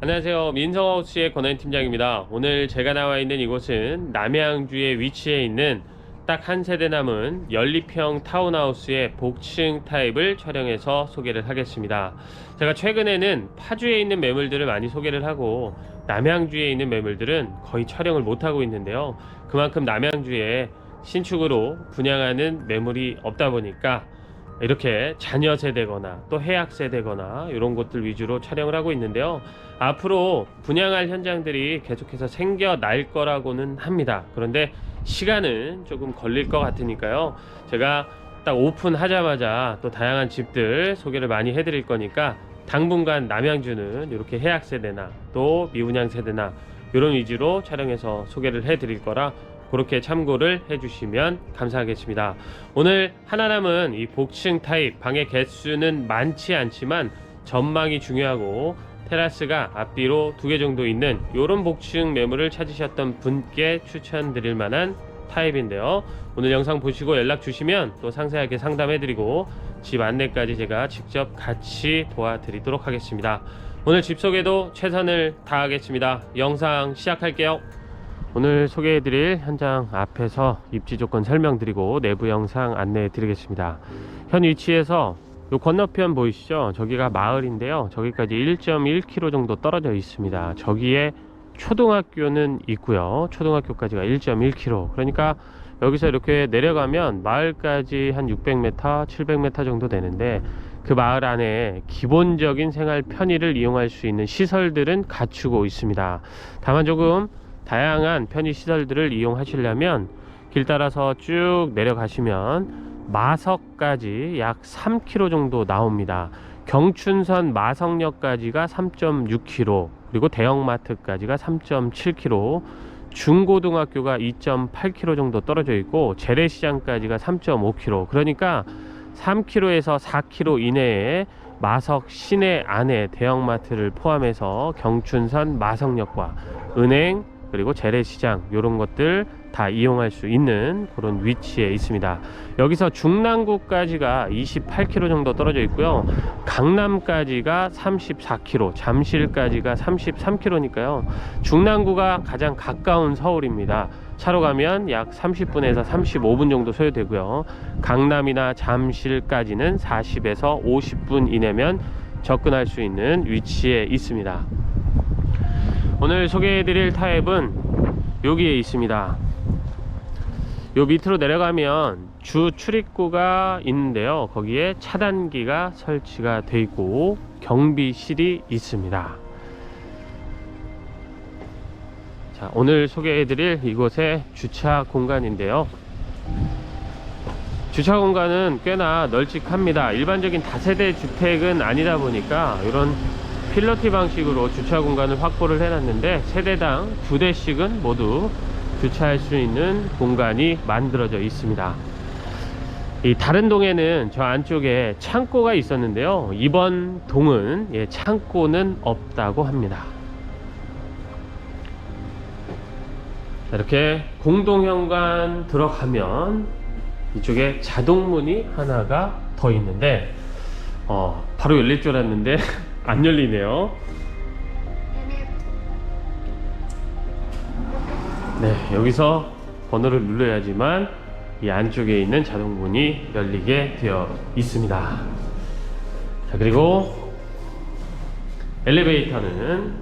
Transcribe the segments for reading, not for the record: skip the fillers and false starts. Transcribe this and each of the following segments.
안녕하세요. 민성하우스의 권한 팀장입니다. 오늘 제가 나와 있는 이곳은 남양주에 위치해 있는 딱 한 세대 남은 연립형 타운하우스의 복층 타입을 촬영해서 소개를 하겠습니다. 제가 최근에는 파주에 있는 매물들을 많이 소개를 하고 남양주에 있는 매물들은 거의 촬영을 못하고 있는데요. 그만큼 남양주에 신축으로 분양하는 매물이 없다 보니까 이렇게 자녀 세대거나 또 해약 세대거나 이런 곳들 위주로 촬영을 하고 있는데요. 앞으로 분양할 현장들이 계속해서 생겨날 거라고는 합니다. 그런데 시간은 조금 걸릴 것 같으니까요. 제가 딱 오픈하자마자 또 다양한 집들 소개를 많이 해드릴 거니까 당분간 남양주는 이렇게 해약 세대나 또 미분양 세대나 이런 위주로 촬영해서 소개를 해드릴 거라 그렇게 참고를 해주시면 감사하겠습니다. 오늘 하나 남은 이 복층 타입 방의 개수는 많지 않지만 전망이 중요하고 테라스가 앞뒤로 2개 정도 있는 이런 복층 매물을 찾으셨던 분께 추천드릴 만한 타입인데요. 오늘 영상 보시고 연락 주시면 또 상세하게 상담해드리고 집 안내까지 제가 직접 같이 도와드리도록 하겠습니다. 오늘 집 소개도 최선을 다하겠습니다. 영상 시작할게요. 오늘 소개해드릴 현장 앞에서 입지 조건 설명드리고 내부 영상 안내해 드리겠습니다. 현 위치에서 요 건너편 보이시죠? 저기가 마을인데요. 저기까지 1.1km 정도 떨어져 있습니다. 저기에 초등학교는 있고요. 초등학교까지가 1.1km. 그러니까 여기서 이렇게 내려가면 마을까지 한 600m, 700m 정도 되는데 그 마을 안에 기본적인 생활 편의를 이용할 수 있는 시설들은 갖추고 있습니다. 다만 조금 다양한 편의 시설들을 이용하시려면 길 따라서 쭉 내려가시면 마석까지 약 3km 정도 나옵니다. 경춘선 마석역까지가 3.6km, 그리고 대형마트까지가 3.7km, 중고등학교가 2.8km 정도 떨어져 있고 재래시장까지가 3.5km. 그러니까 3km에서 4km 이내에 마석 시내 안에 대형마트를 포함해서 경춘선 마석역과 은행 그리고 재래시장 이런 것들 다 이용할 수 있는 그런 위치에 있습니다. 여기서 중랑구까지가 28km 정도 떨어져 있고요. 강남까지가 34km, 잠실까지가 33km니까요. 중랑구가 가장 가까운 서울입니다. 차로 가면 약 30분에서 35분 정도 소요되고요. 강남이나 잠실까지는 40에서 50분 이내면 접근할 수 있는 위치에 있습니다. 오늘 소개해드릴 타입은 여기에 있습니다. 요 밑으로 내려가면 주 출입구가 있는데요. 거기에 차단기가 설치가 되어 있고 경비실이 있습니다. 자, 오늘 소개해드릴 이곳의 주차 공간인데요. 주차 공간은 꽤나 널찍합니다. 일반적인 다세대 주택은 아니다 보니까 이런 필러티 방식으로 주차 공간을 확보를 해놨는데 세대당 2대씩은 모두 주차할 수 있는 공간이 만들어져 있습니다. 이 다른 동에는 저 안쪽에 창고가 있었는데요. 이번 동은 창고는 없다고 합니다. 이렇게 공동현관 들어가면 이쪽에 자동문이 하나가 더 있는데 바로 열릴 줄 알았는데 안 열리네요. 네, 여기서 번호를 눌러야지만 이 안쪽에 있는 자동문이 열리게 되어 있습니다. 자, 그리고 엘리베이터는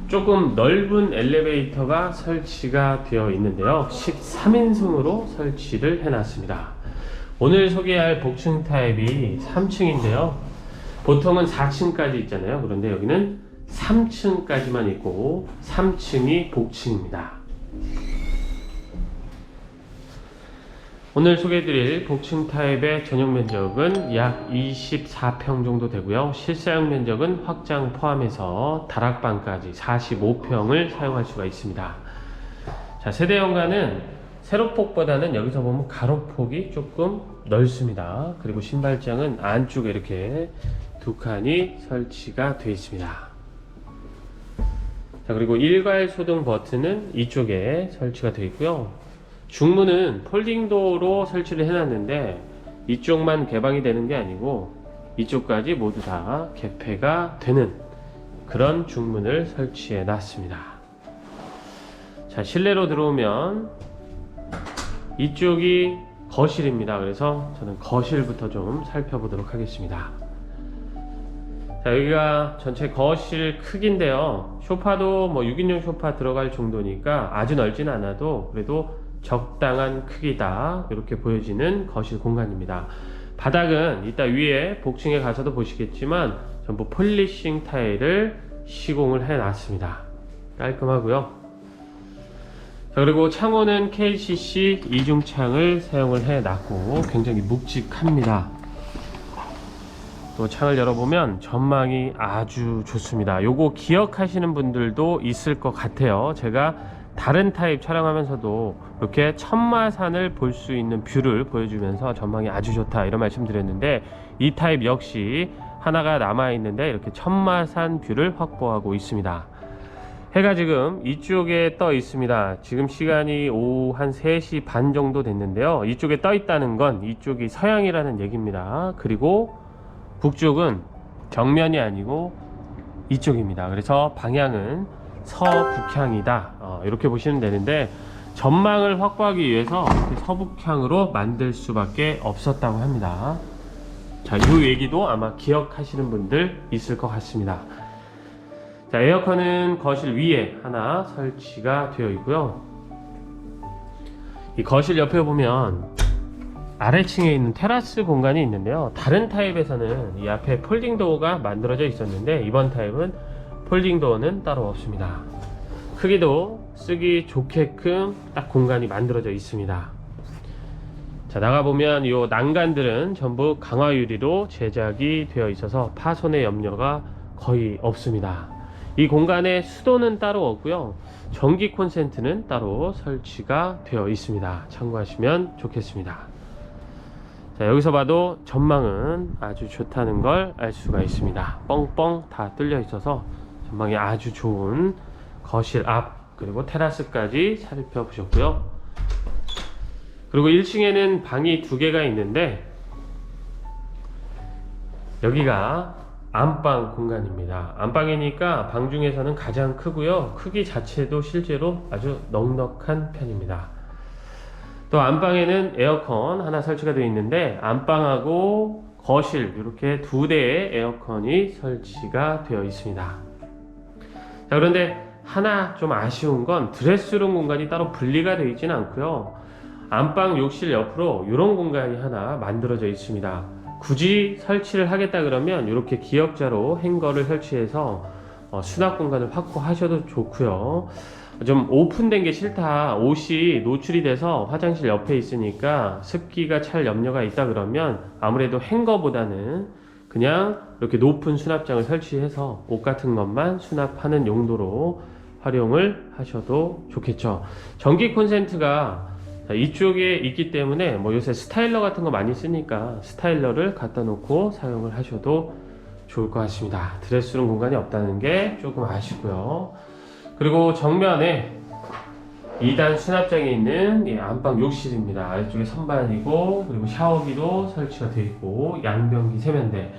조금 넓은 엘리베이터가 설치가 되어 있는데요. 13인승으로 설치를 해놨습니다. 오늘 소개할 복층 타입이 3층인데요. 보통은 4층까지 있잖아요. 그런데 여기는 3층까지만 있고 3층이 복층입니다. 오늘 소개해드릴 복층 타입의 전용 면적은 약 24평 정도 되고요. 실사용 면적은 확장 포함해서 다락방까지 45평을 사용할 수가 있습니다. 자, 세대 현관은 세로폭보다는 여기서 보면 가로폭이 조금 넓습니다. 그리고 신발장은 안쪽에 이렇게 2칸이 설치가 되어 있습니다. 자, 그리고 일괄 소등 버튼은 이쪽에 설치가 되어 있고요. 중문은 폴딩도어로 설치를 해놨는데 이쪽만 개방이 되는 게 아니고 이쪽까지 모두 다 개폐가 되는 그런 중문을 설치해 놨습니다. 자, 실내로 들어오면 이쪽이 거실입니다. 그래서 저는 거실부터 좀 살펴보도록 하겠습니다. 자, 여기가 전체 거실 크기인데요. 소파도 뭐 6인용 소파 들어갈 정도니까 아주 넓진 않아도 그래도 적당한 크기다, 이렇게 보여지는 거실 공간입니다. 바닥은 이따 위에 복층에 가서도 보시겠지만 전부 폴리싱 타일을 시공을 해 놨습니다. 깔끔하고요. 자, 그리고 창호는 KCC 이중창을 사용을 해 놨고 굉장히 묵직합니다. 또 창을 열어보면 전망이 아주 좋습니다. 요거 기억하시는 분들도 있을 것 같아요. 제가 다른 타입 촬영하면서도 이렇게 천마산을 볼 수 있는 뷰를 보여주면서 전망이 아주 좋다, 이런 말씀 드렸는데, 이 타입 역시 하나가 남아 있는데 이렇게 천마산 뷰를 확보하고 있습니다. 해가 지금 이쪽에 떠 있습니다. 지금 시간이 오후 한 3시 반 정도 됐는데요. 이쪽에 떠 있다는 건 이쪽이 서양이라는 얘기입니다. 그리고 북쪽은 정면이 아니고 이쪽입니다. 그래서 방향은 서북향이다, 이렇게 보시면 되는데, 전망을 확보하기 위해서 서북향으로 만들 수밖에 없었다고 합니다. 자, 이 얘기도 아마 기억하시는 분들 있을 것 같습니다. 자, 에어컨은 거실 위에 하나 설치가 되어 있고요. 이 거실 옆에 보면 아래층에 있는 테라스 공간이 있는데요. 다른 타입에서는 이 앞에 폴딩 도어가 만들어져 있었는데, 이번 타입은 폴딩 도어는 따로 없습니다. 크기도 쓰기 좋게끔 딱 공간이 만들어져 있습니다. 자, 나가보면 이 난간들은 전부 강화 유리로 제작이 되어 있어서 파손의 염려가 거의 없습니다. 이 공간에 수도는 따로 없고요. 전기 콘센트는 따로 설치가 되어 있습니다. 참고하시면 좋겠습니다. 자, 여기서 봐도 전망은 아주 좋다는 걸 알 수가 있습니다. 뻥뻥 다 뚫려 있어서 전망이 아주 좋은 거실 앞, 그리고 테라스까지 살펴보셨고요. 그리고 1층에는 방이 2개가 있는데, 여기가 안방 공간입니다. 안방이니까 방 중에서는 가장 크고요. 크기 자체도 실제로 아주 넉넉한 편입니다. 또 안방에는 에어컨 하나 설치가 되어 있는데, 안방하고 거실 이렇게 2대의 에어컨이 설치가 되어 있습니다. 자, 그런데 하나 좀 아쉬운 건 드레스룸 공간이 따로 분리가 되어 있지는 않고요. 안방 욕실 옆으로 이런 공간이 하나 만들어져 있습니다. 굳이 설치를 하겠다 그러면 이렇게 기역자로 행거를 설치해서 수납 공간을 확보하셔도 좋고요. 좀 오픈된 게 싫다, 옷이 노출이 돼서 화장실 옆에 있으니까 습기가 찰 염려가 있다 그러면 아무래도 행거보다는 그냥 이렇게 높은 수납장을 설치해서 옷 같은 것만 수납하는 용도로 활용을 하셔도 좋겠죠. 전기 콘센트가 이쪽에 있기 때문에 뭐 요새 스타일러 같은 거 많이 쓰니까 스타일러를 갖다 놓고 사용을 하셔도 좋을 것 같습니다. 드레스룸 공간이 없다는 게 조금 아쉽고요. 그리고 정면에 2단 수납장이 있는 안방 욕실입니다. 아래쪽에 선반이고, 그리고 샤워기도 설치가 되어 있고, 양변기 세면대.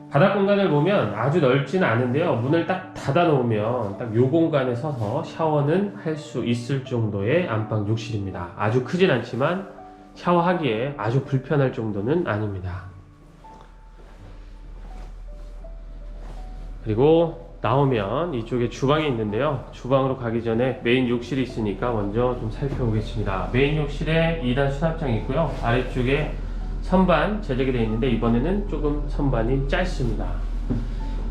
바닥 공간을 보면 아주 넓지는 않은데요. 문을 딱 닫아 놓으면 딱 요 공간에 서서 샤워는 할 수 있을 정도의 안방 욕실입니다. 아주 크진 않지만 샤워하기에 아주 불편할 정도는 아닙니다. 그리고 나오면 이쪽에 주방이 있는데요. 주방으로 가기 전에 메인 욕실이 있으니까 먼저 좀 살펴보겠습니다. 메인 욕실에 2단 수납장이 있고요. 아래쪽에 선반 제작이 되어 있는데, 이번에는 조금 선반이 짧습니다.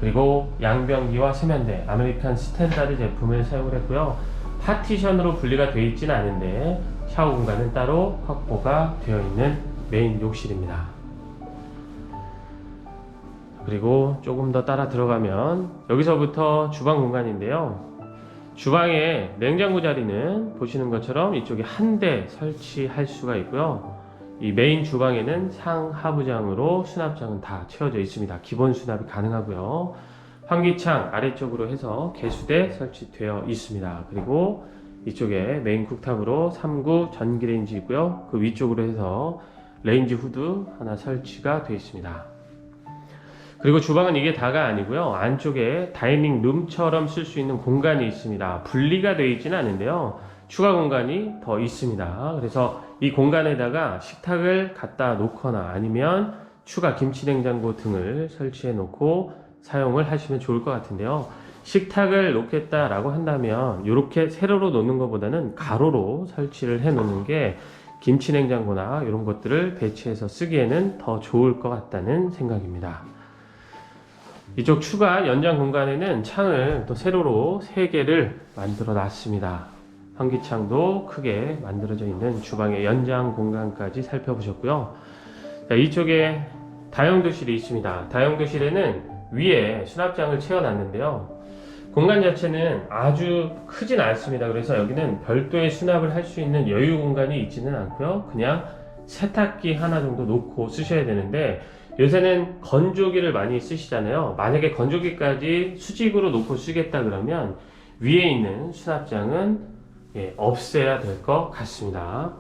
그리고 양변기와 세면대, 아메리칸 스탠다드 제품을 사용을 했고요. 파티션으로 분리가 되어 있지는 않은데 샤워 공간은 따로 확보가 되어 있는 메인 욕실입니다. 그리고 조금 더 따라 들어가면 여기서부터 주방 공간인데요. 주방에 냉장고 자리는 보시는 것처럼 이쪽에 한 대 설치할 수가 있고요. 이 메인 주방에는 상하부장으로 수납장은 다 채워져 있습니다. 기본 수납이 가능하고요. 환기창 아래쪽으로 해서 개수대 설치되어 있습니다. 그리고 이쪽에 메인 쿡탑으로 3구 전기레인지 있고요. 그 위쪽으로 해서 레인지 후드 하나 설치가 되어 있습니다. 그리고 주방은 이게 다가 아니고요. 안쪽에 다이닝 룸처럼 쓸 수 있는 공간이 있습니다. 분리가 되어 있지는 않은데요. 추가 공간이 더 있습니다. 그래서 이 공간에다가 식탁을 갖다 놓거나 아니면 추가 김치냉장고 등을 설치해 놓고 사용을 하시면 좋을 것 같은데요. 식탁을 놓겠다라고 한다면 이렇게 세로로 놓는 것보다는 가로로 설치를 해 놓는 게 김치냉장고나 이런 것들을 배치해서 쓰기에는 더 좋을 것 같다는 생각입니다. 이쪽 추가 연장 공간에는 창을 또 세로로 3개를 만들어 놨습니다. 환기창도 크게 만들어져 있는 주방의 연장 공간까지 살펴보셨고요. 자, 이쪽에 다용도실이 있습니다. 다용도실에는 위에 수납장을 채워놨는데요. 공간 자체는 아주 크진 않습니다. 그래서 여기는 별도의 수납을 할 수 있는 여유 공간이 있지는 않고요. 그냥 세탁기 하나 정도 놓고 쓰셔야 되는데 요새는 건조기를 많이 쓰시잖아요. 만약에 건조기까지 수직으로 놓고 쓰겠다 그러면 위에 있는 수납장은 없애야 될 것 같습니다.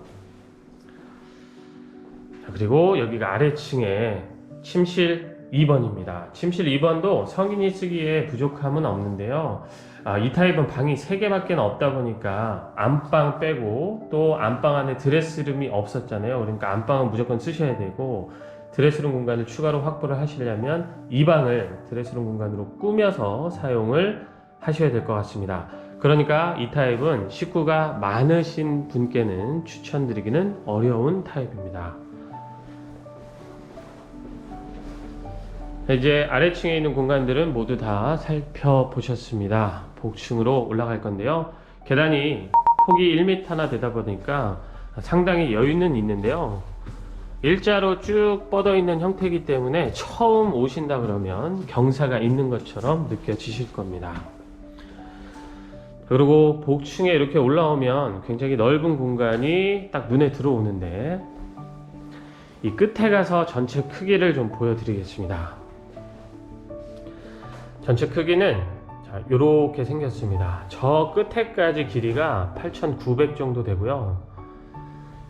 자, 그리고 여기가 아래층에 침실 2번입니다. 침실 2번도 성인이 쓰기에 부족함은 없는데요. 이 타입은 방이 3개밖에 없다 보니까 안방 빼고 또 안방 안에 드레스룸이 없었잖아요. 그러니까 안방은 무조건 쓰셔야 되고 드레스룸 공간을 추가로 확보를 하시려면 이 방을 드레스룸 공간으로 꾸며서 사용을 하셔야 될 것 같습니다. 그러니까 이 타입은 식구가 많으신 분께는 추천드리기는 어려운 타입입니다. 이제 아래층에 있는 공간들은 모두 다 살펴보셨습니다. 복층으로 올라갈 건데요. 계단이 폭이 1m나 되다 보니까 상당히 여유는 있는데요. 일자로 쭉 뻗어 있는 형태이기 때문에 처음 오신다 그러면 경사가 있는 것처럼 느껴지실 겁니다. 그리고 복층에 이렇게 올라오면 굉장히 넓은 공간이 딱 눈에 들어오는데 이 끝에 가서 전체 크기를 좀 보여드리겠습니다. 전체 크기는 이렇게 생겼습니다. 저 끝에까지 길이가 8,900 정도 되고요.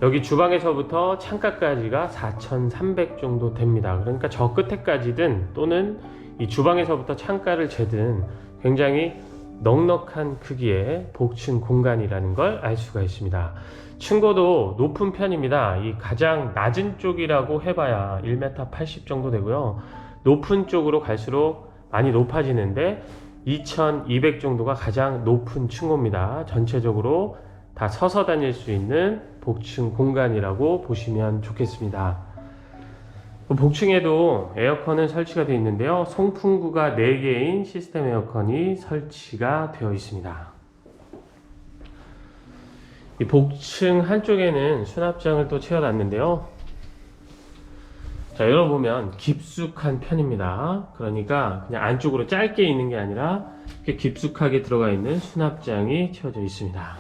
여기 주방에서부터 창가까지가 4,300 정도 됩니다. 그러니까 저 끝에까지든 또는 이 주방에서부터 창가를 재든 굉장히 넉넉한 크기의 복층 공간이라는 걸 알 수가 있습니다. 층고도 높은 편입니다. 이 가장 낮은 쪽이라고 해봐야 1m 80 정도 되고요. 높은 쪽으로 갈수록 많이 높아지는데 2200 정도가 가장 높은 층고입니다. 전체적으로 다 서서 다닐 수 있는 복층 공간이라고 보시면 좋겠습니다. 복층에도 에어컨은 설치가 되어 있는데요. 송풍구가 4개인 시스템 에어컨이 설치가 되어 있습니다. 이 복층 한쪽에는 수납장을 또 채워놨는데요. 자, 열어보면 깊숙한 편입니다. 그러니까 그냥 안쪽으로 짧게 있는 게 아니라 이렇게 깊숙하게 들어가 있는 수납장이 채워져 있습니다.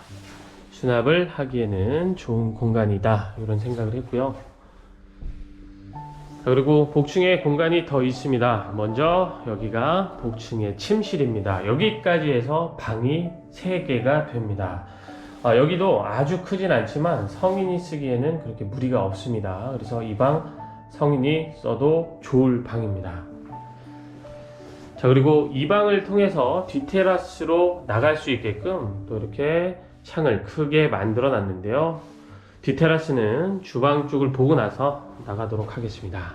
수납을 하기에는 좋은 공간이다 이런 생각을 했고요. 자, 그리고 복층에 공간이 더 있습니다. 먼저 여기가 복층의 침실입니다. 여기까지 해서 방이 3개가 됩니다. 여기도 아주 크진 않지만 성인이 쓰기에는 그렇게 무리가 없습니다. 그래서 이 방 성인이 써도 좋을 방입니다. 자, 그리고 이 방을 통해서 뒤테라스로 나갈 수 있게끔 또 이렇게 창을 크게 만들어 놨는데요. 뒤테라스는 주방 쪽을 보고 나서 나가도록 하겠습니다.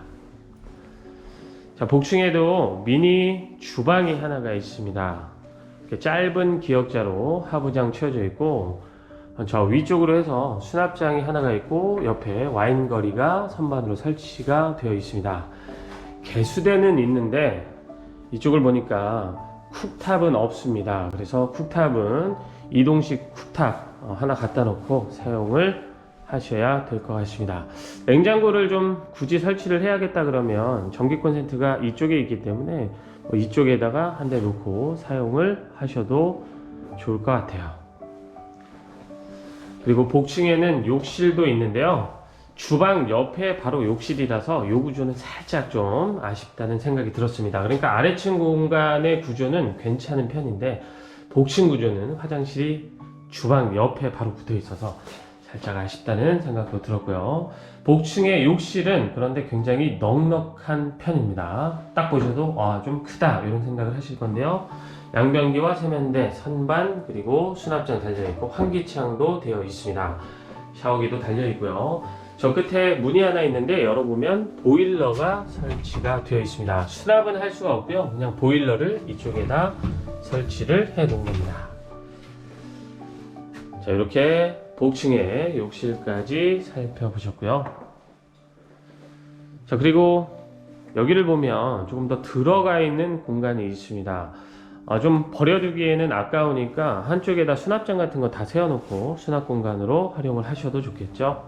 자, 복층에도 미니 주방이 하나가 있습니다. 이렇게 짧은 기역자로 하부장 채워져 있고 저 위쪽으로 해서 수납장이 하나가 있고 옆에 와인거리가 선반으로 설치가 되어 있습니다. 개수대는 있는데 이쪽을 보니까 쿡탑은 없습니다. 그래서 쿡탑은 이동식 쿡탑 하나 갖다 놓고 사용을 하셔야 될 것 같습니다. 냉장고를 좀 굳이 설치를 해야겠다 그러면 전기 콘센트가 이쪽에 있기 때문에 이쪽에다가 한 대 놓고 사용을 하셔도 좋을 것 같아요. 그리고 복층에는 욕실도 있는데요. 주방 옆에 바로 욕실이라서 요 구조는 살짝 좀 아쉽다는 생각이 들었습니다. 그러니까 아래층 공간의 구조는 괜찮은 편인데 복층 구조는 화장실이 주방 옆에 바로 붙어 있어서 살짝 아쉽다는 생각도 들었고요. 복층의 욕실은 그런데 굉장히 넉넉한 편입니다. 딱 보셔도 좀 크다 이런 생각을 하실 건데요. 양변기와 세면대, 선반, 그리고 수납장 달려있고 환기창도 되어 있습니다. 샤워기도 달려있고요. 저 끝에 문이 하나 있는데 열어보면 보일러가 설치가 되어 있습니다. 수납은 할 수가 없고요. 그냥 보일러를 이쪽에다 설치를 해 놓은 겁니다. 자, 이렇게 복층의 욕실까지 살펴보셨고요. 자, 그리고 여기를 보면 조금 더 들어가 있는 공간이 있습니다. 좀 버려두기에는 아까우니까 한쪽에다 수납장 같은 거 다 세워놓고 수납 공간으로 활용을 하셔도 좋겠죠.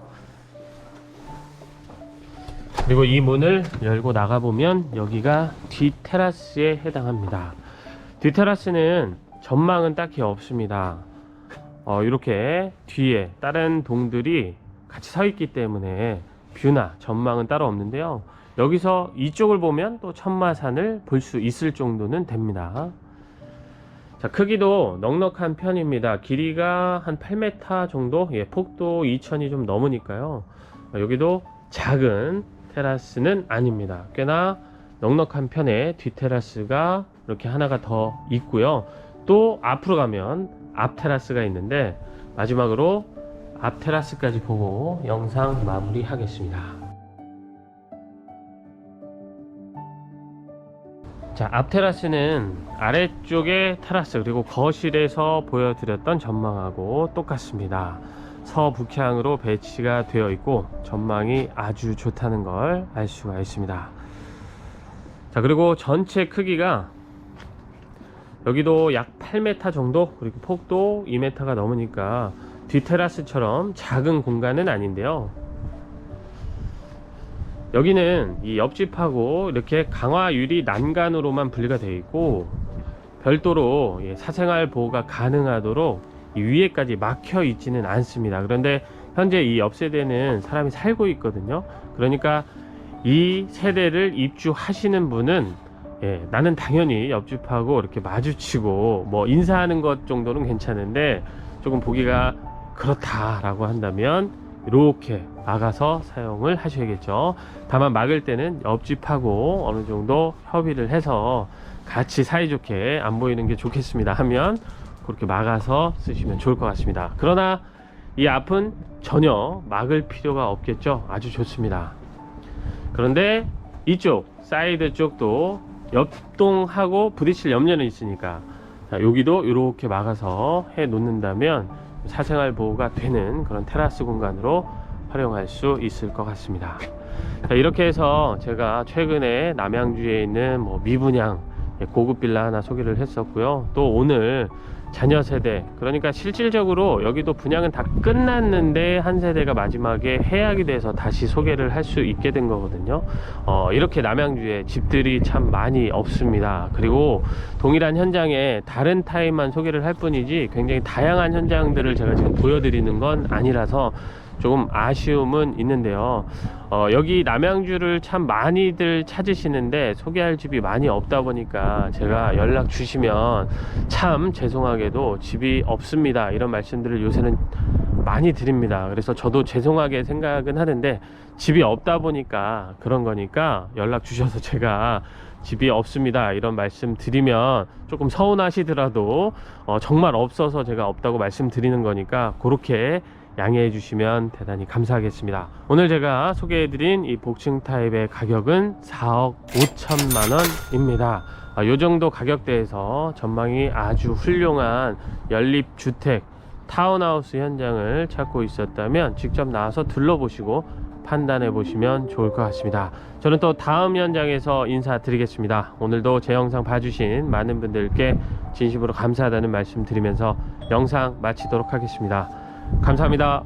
그리고 이 문을 열고 나가보면 여기가 뒷 테라스에 해당합니다. 뒷 테라스는 전망은 딱히 없습니다. 이렇게 뒤에 다른 동들이 같이 서 있기 때문에 뷰나 전망은 따로 없는데요. 여기서 이쪽을 보면 또 천마산을 볼 수 있을 정도는 됩니다. 자, 크기도 넉넉한 편입니다. 길이가 한 8m 정도, 폭도 2000이 좀 넘으니까요. 여기도 작은 테라스는 아닙니다. 꽤나 넉넉한 편의 뒷 테라스가 이렇게 하나가 더 있고요. 또 앞으로 가면 앞 테라스가 있는데 마지막으로 앞 테라스까지 보고 영상 마무리 하겠습니다. 자, 앞 테라스는 아래쪽의 테라스 그리고 거실에서 보여드렸던 전망하고 똑같습니다. 서북향으로 배치가 되어 있고 전망이 아주 좋다는 걸 알 수가 있습니다. 자, 그리고 전체 크기가 여기도 약 8m 정도, 그리고 폭도 2m가 넘으니까 뒷테라스처럼 작은 공간은 아닌데요. 여기는 이 옆집하고 이렇게 강화 유리 난간으로만 분리가 되어 있고 별도로 사생활 보호가 가능하도록 이 위에까지 막혀 있지는 않습니다. 그런데 현재 이 옆 세대는 사람이 살고 있거든요. 그러니까 이 세대를 입주하시는 분은 나는 당연히 옆집하고 이렇게 마주치고 뭐 인사하는 것 정도는 괜찮은데 조금 보기가 그렇다라고 한다면 이렇게 막아서 사용을 하셔야겠죠. 다만 막을 때는 옆집하고 어느 정도 협의를 해서 같이 사이좋게 안 보이는 게 좋겠습니다 하면 그렇게 막아서 쓰시면 좋을 것 같습니다. 그러나 이 앞은 전혀 막을 필요가 없겠죠. 아주 좋습니다. 그런데 이쪽 사이드 쪽도 옆동하고 부딪힐 염려는 있으니까 여기도 이렇게 막아서 해 놓는다면 사생활 보호가 되는 그런 테라스 공간으로 활용할 수 있을 것 같습니다. 자, 이렇게 해서 제가 최근에 남양주에 있는 미분양 고급 빌라 하나 소개를 했었고요. 또 오늘 자녀 세대, 그러니까 실질적으로 여기도 분양은 다 끝났는데 한 세대가 마지막에 해약이 돼서 다시 소개를 할 수 있게 된 거거든요. 이렇게 남양주에 집들이 참 많이 없습니다. 그리고 동일한 현장에 다른 타입만 소개를 할 뿐이지 굉장히 다양한 현장들을 제가 지금 보여드리는 건 아니라서 조금 아쉬움은 있는데요. 여기 남양주를 참 많이들 찾으시는데 소개할 집이 많이 없다 보니까 제가 연락 주시면 참 죄송하게도 집이 없습니다 이런 말씀들을 요새는 많이 드립니다. 그래서 저도 죄송하게 생각은 하는데 집이 없다 보니까 그런 거니까 연락 주셔서 제가 집이 없습니다 이런 말씀 드리면 조금 서운하시더라도 정말 없어서 제가 없다고 말씀드리는 거니까 그렇게 양해해 주시면 대단히 감사하겠습니다. 오늘 제가 소개해드린 이 복층 타입의 가격은 4억 5천만 원입니다. 이 정도 가격대에서 전망이 아주 훌륭한 연립주택 타운하우스 현장을 찾고 있었다면 직접 나와서 둘러보시고 판단해 보시면 좋을 것 같습니다. 저는 또 다음 현장에서 인사드리겠습니다. 오늘도 제 영상 봐주신 많은 분들께 진심으로 감사하다는 말씀 드리면서 영상 마치도록 하겠습니다. 감사합니다.